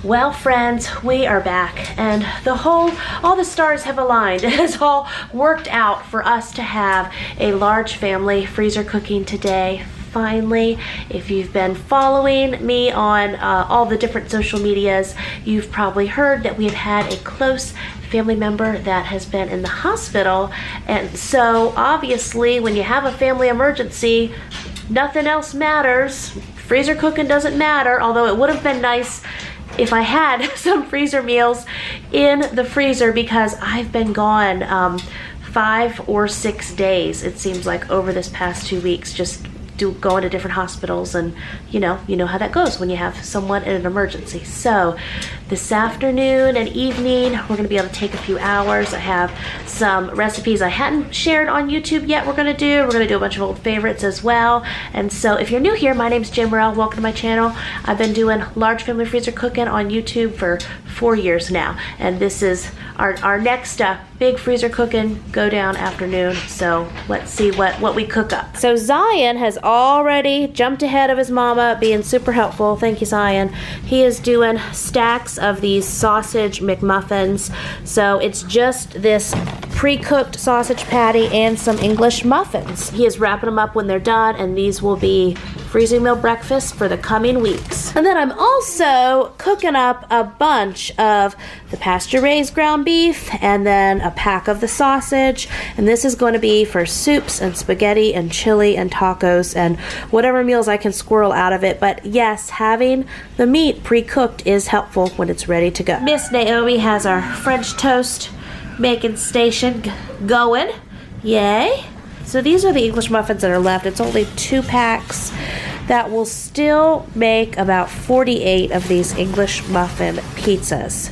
Well, friends, we are back, and all the stars have aligned. It has all worked out for us to have a large family freezer cooking today. Finally, if you've been following me on all the different social medias, you've probably heard that we've had a close family member that has been in the hospital, and so obviously when you have a family emergency, nothing else matters. Freezer cooking doesn't matter, although it would have been nice if I had some freezer meals in the freezer, because I've been gone 5 or 6 days, it seems like, over this past 2 weeks, just going to different hospitals, and you know how that goes when you have someone in an emergency. So this afternoon and evening, we're going to be able to take a few hours. I have some recipes I hadn't shared on YouTube yet we're going to do a bunch of old favorites as well. And so if you're new here, my name's Jamerrill. Welcome to my channel. I've been doing large family freezer cooking on YouTube for 4 years now, and this is our next big freezer cooking go down afternoon. So let's see what we cook up. So Zion has already jumped ahead of his mama, being super helpful. Thank you, Zion. He is doing stacks of these sausage McMuffins. So it's just this pre-cooked sausage patty and some English muffins. He is wrapping them up when they're done, and these will be freezing meal breakfast for the coming weeks. And then I'm also cooking up a bunch of the pasture-raised ground beef, and then a pack of the sausage, and this is going to be for soups and spaghetti and chili and tacos and whatever meals I can squirrel out of it. But yes, having the meat pre-cooked is helpful when it's ready to go. Miss Naomi has our French toast making station going. Yay! So these are the English muffins that are left. It's only 2 packs. That will still make about 48 of these English muffin pizzas.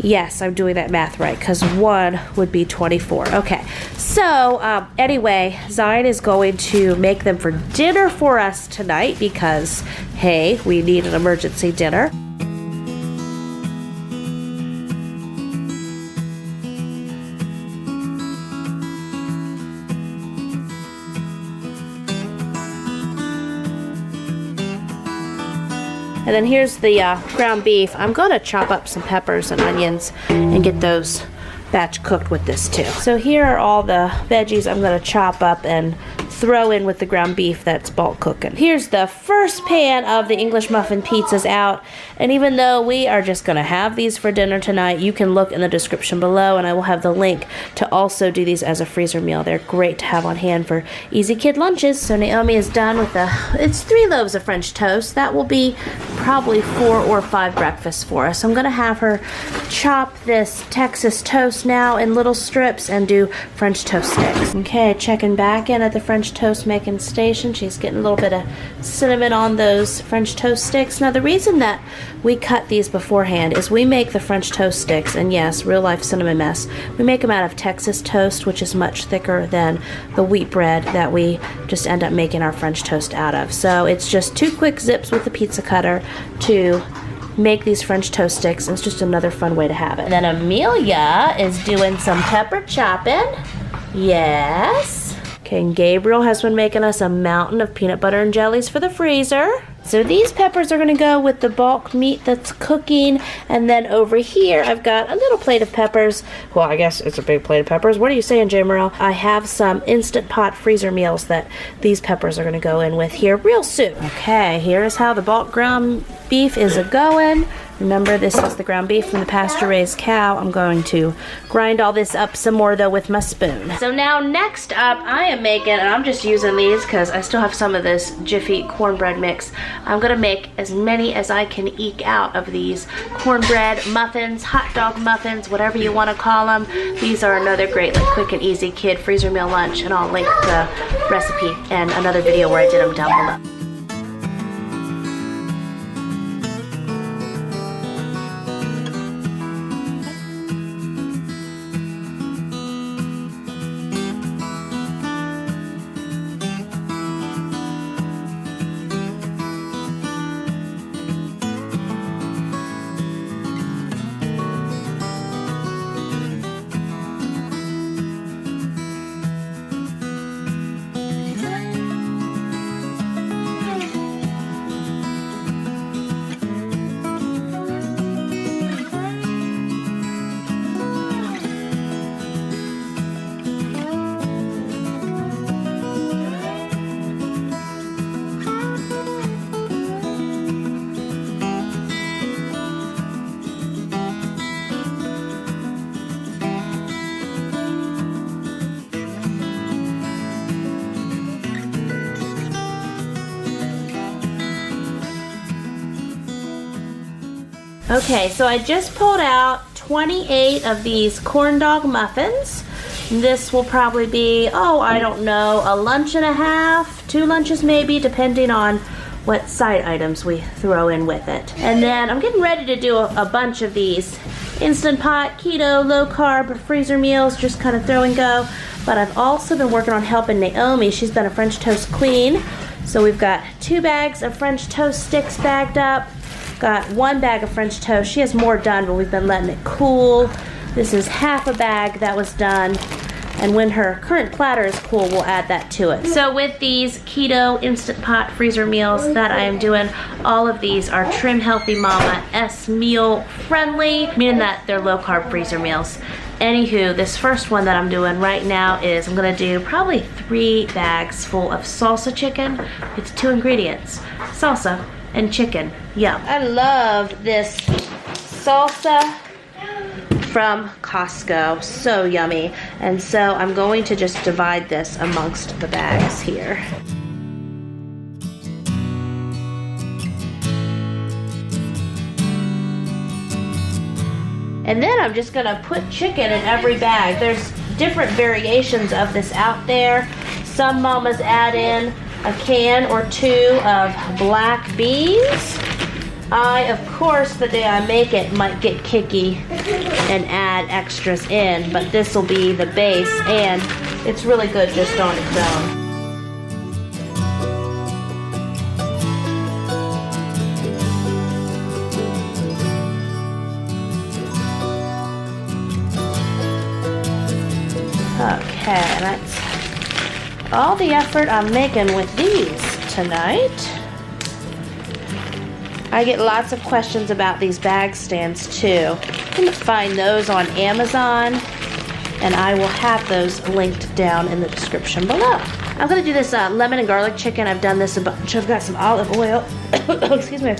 Yes, I'm doing that math right, because 1 would be 24. Okay, so anyway, Zion is going to make them for dinner for us tonight because, hey, we need an emergency dinner. And then here's the ground beef. I'm going to chop up some peppers and onions and get those batch cooked with this too. So here are all the veggies I'm going to chop up and throw in with the ground beef that's bulk cooking. Here's the first pan of the English muffin pizzas out, and even though we are just going to have these for dinner tonight, you can look in the description below and I will have the link to also do these as a freezer meal. They're great to have on hand for easy kid lunches. So Naomi is done with it's 3 loaves of French toast. That will be probably 4 or 5 breakfasts for us. I'm going to have her chop this Texas toast now in little strips and do French toast sticks. Okay, checking back in at the French toast making station. She's getting a little bit of cinnamon on those French toast sticks. Now the reason that we cut these beforehand is we make the French toast sticks, and yes, real life cinnamon mess, we make them out of Texas toast, which is much thicker than the wheat bread that we just end up making our French toast out of. So it's just 2 quick zips with the pizza cutter to make these French toast sticks, and it's just another fun way to have it. And then Amelia is doing some pepper chopping. Yes. Okay, and Gabriel has been making us a mountain of peanut butter and jellies for the freezer. So these peppers are going to go with the bulk meat that's cooking. And then over here, I've got a little plate of peppers. Well, I guess it's a big plate of peppers. What are you saying, Jamerrill? I have some Instant Pot freezer meals that these peppers are going to go in with here real soon. Okay, here's how the bulk ground beef is a-going. Remember, this is the ground beef from the pasture-raised cow. I'm going to grind all this up some more, though, with my spoon. So now, next up, I am making, and I'm just using these because I still have some of this Jiffy cornbread mix. I'm going to make as many as I can eke out of these cornbread muffins, hot dog muffins, whatever you want to call them. These are another great, quick and easy kid freezer meal lunch, and I'll link the recipe and another video where I did them down below. Okay, so I just pulled out 28 of these corn dog muffins. This will probably be, oh, I don't know, a lunch and a half, 2 lunches maybe, depending on what side items we throw in with it. And then I'm getting ready to do a bunch of these Instant Pot, keto, low carb, freezer meals, just kind of throw and go. But I've also been working on helping Naomi. She's been a French toast queen. So we've got 2 bags of French toast sticks bagged up. Got 1 bag of French toast. She has more done, but we've been letting it cool. This is half a bag that was done. And when her current platter is cool, we'll add that to it. So with these keto Instant Pot freezer meals that I am doing, all of these are Trim Healthy Mama S meal friendly, meaning that they're low carb freezer meals. Anywho, this first one that I'm doing right now is I'm gonna do probably 3 bags full of salsa chicken. It's 2 ingredients, salsa and chicken. Yum. I love this salsa from Costco. So yummy. And so I'm going to just divide this amongst the bags here. And then I'm just gonna put chicken in every bag. There's different variations of this out there. Some mamas add in a can or 2 of black beans. I, of course, the day I make it, might get kicky and add extras in, but this will be the base, and it's really good just on its own. Okay, that's all the effort I'm making with these tonight. I get lots of questions about these bag stands too. You can find those on Amazon, and I will have those linked down in the description below. I'm gonna do this lemon and garlic chicken. I've done this a bunch. I've got some olive oil. Excuse me.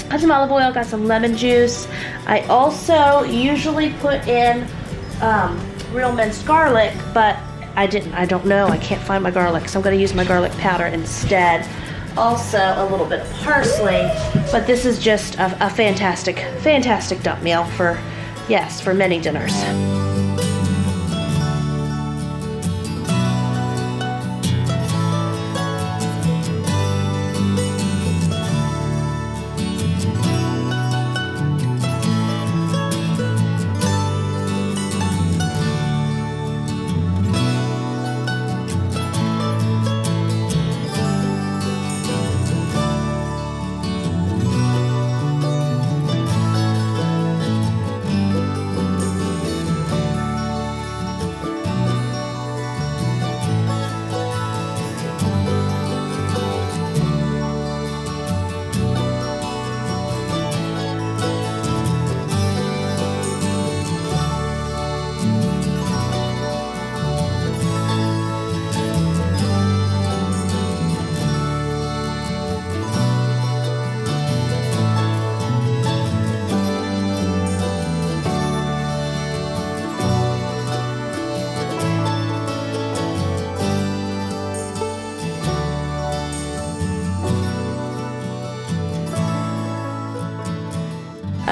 Got some olive oil, got some lemon juice. I also usually put in real minced garlic, but I don't know, I can't find my garlic, so I'm gonna use my garlic powder instead. Also a little bit of parsley, but this is just a fantastic dump meal for, yes, for many dinners.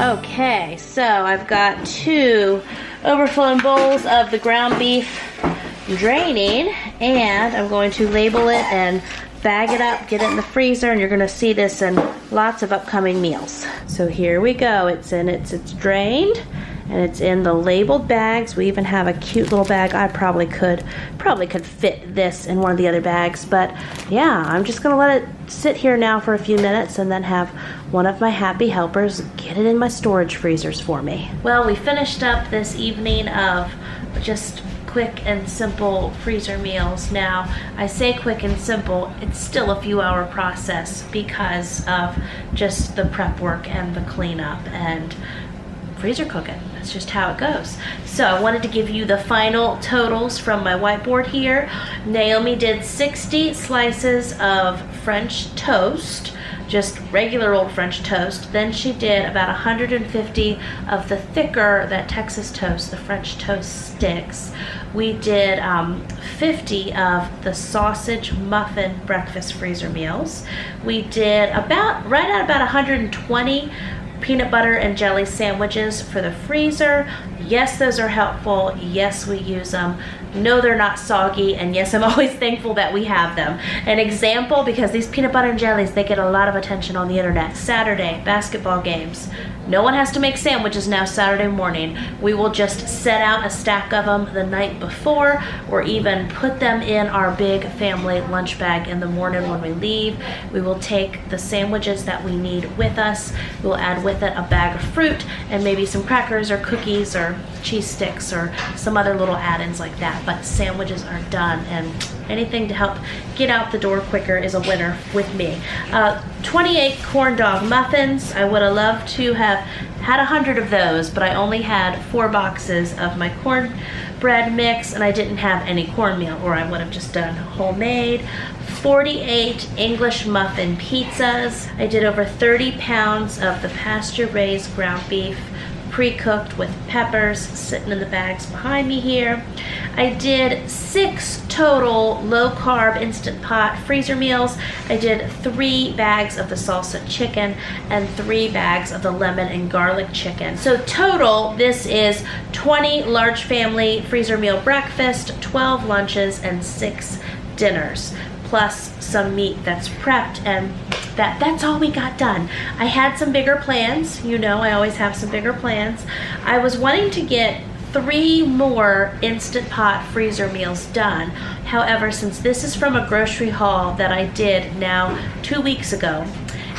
Okay, so I've got 2 overflowing bowls of the ground beef draining, and I'm going to label it and bag it up, get it in the freezer, and you're going to see this in lots of upcoming meals. So here we go. It's drained, and it's in the labeled bags. We even have a cute little bag. I probably could fit this in one of the other bags, but yeah, I'm just gonna let it sit here now for a few minutes and then have one of my happy helpers get it in my storage freezers for me. Well, we finished up this evening of just quick and simple freezer meals. Now, I say quick and simple, it's still a few hour process because of just the prep work and the cleanup and freezer cooking. That's just how it goes. So I wanted to give you the final totals from my whiteboard here. Naomi did 60 slices of French toast, just regular old French toast. Then she did about 150 of the thicker, that Texas toast, the French toast sticks. We did 50 of the sausage muffin breakfast freezer meals. We did right at about 120 peanut butter and jelly sandwiches for the freezer. Yes, those are helpful. Yes, we use them. No, they're not soggy, and yes, I'm always thankful that we have them. An example, because these peanut butter and jellies, they get a lot of attention on the internet. Saturday, basketball games. No one has to make sandwiches now Saturday morning. We will just set out a stack of them the night before, or even put them in our big family lunch bag in the morning when we leave. We will take the sandwiches that we need with us. We'll add with it a bag of fruit and maybe some crackers or cookies or cheese sticks or some other little add-ins like that. But sandwiches are done, and anything to help get out the door quicker is a winner with me. 28 corn dog muffins. I would have loved to have had 100 of those, but I only had 4 boxes of my cornbread mix, and I didn't have any cornmeal, or I would have just done homemade. 48 English muffin pizzas. I did over 30 pounds of the pasture-raised ground beef, pre-cooked with peppers, sitting in the bags behind me here. I did 6 total low-carb Instant Pot freezer meals. I did 3 bags of the salsa chicken and 3 bags of the lemon and garlic chicken. So total, this is 20 large family freezer meal breakfast, 12 lunches, and 6 dinners, plus some meat that's prepped, and that's all we got done. I had some bigger plans. You know, I always have some bigger plans. I was wanting to get 3 more Instant Pot freezer meals done. However, since this is from a grocery haul that I did now 2 weeks ago,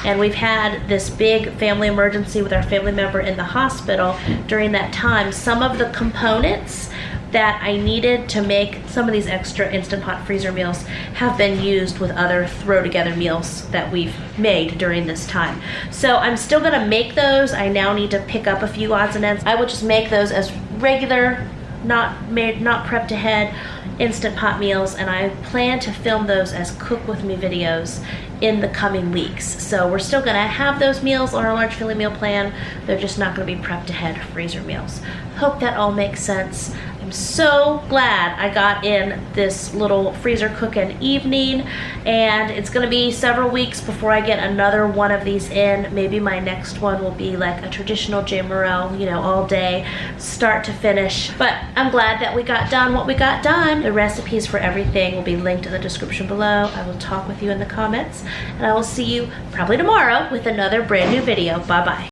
and we've had this big family emergency with our family member in the hospital during that time, some of the components that I needed to make some of these extra Instant Pot freezer meals have been used with other throw together meals that we've made during this time. So I'm still gonna make those. I now need to pick up a few odds and ends. I will just make those as regular, not prepped ahead Instant Pot meals, and I plan to film those as cook with me videos in the coming weeks. So we're still gonna have those meals on our large family meal plan. They're just not gonna be prepped ahead freezer meals. Hope that all makes sense. I'm so glad I got in this little freezer cooking evening, and it's gonna be several weeks before I get another one of these in. Maybe my next one will be like a traditional Jamerrill, you know, all day, start to finish. But I'm glad that we got done what we got done. The recipes for everything will be linked in the description below. I will talk with you in the comments, and I will see you probably tomorrow with another brand new video. Bye-bye.